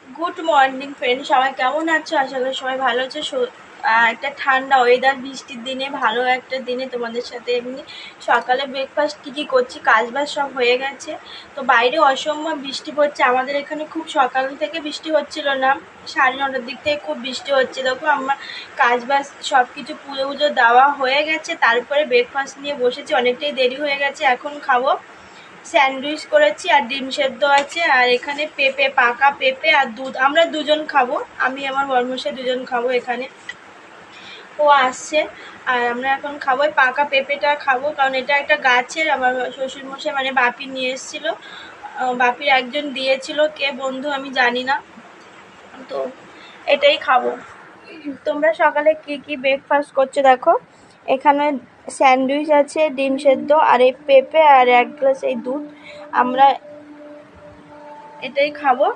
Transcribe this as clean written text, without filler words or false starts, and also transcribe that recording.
Good morning friend, সবাই কেমন আছো? আশা করি সবাই ভালো আছো। একটা ঠান্ডা ওয়েদার, বৃষ্টির দিনে, ভালো একটা দিনে তোমাদের সাথে এমনি সকালে ব্রেকফাস্ট কী করছি, কাজবাজ সব হয়ে গেছে। তো বাইরে অসম্ভব বৃষ্টি পড়ছে, আমাদের এখানে খুব সকাল থেকে বৃষ্টি হচ্ছিল না, 9:30টার দিক থেকে খুব বৃষ্টি হচ্ছে। দেখো আমার কাজবাজ সব কিছু পুজো দেওয়া হয়ে গেছে, তারপরে ব্রেকফাস্ট নিয়ে বসেছি, অনেকটাই দেরি হয়ে গেছে। এখন খাবো স্যান্ডউইচ করেছি আর ডিম সেদ্ধ আছে, আর এখানে পেঁপে, পাকা পেঁপে আর দুধ। আমরা দুজন খাবো, আমি আমার বরমশাই দুজন খাবো। এখানে ও আসছে আর আমরা এখন খাবো। পাকা পেঁপেটা খাবো কারণ এটা একটা গাছের, আমার শ্বশুরমশাই মানে বাপি নিয়ে এসেছিলো, বাপির একজন দিয়েছিল, কে বন্ধু আমি জানি না, তো এটাই খাবো। তোমরা সকালে কি কি ব্রেকফাস্ট করছো দেখো। এখানে স্যান্ডউইচ আছে, ডিম সেদ্ধ আর এই পেঁপে আর 1 গ্লাস এই দুধ। আমরা এটাই খাবো।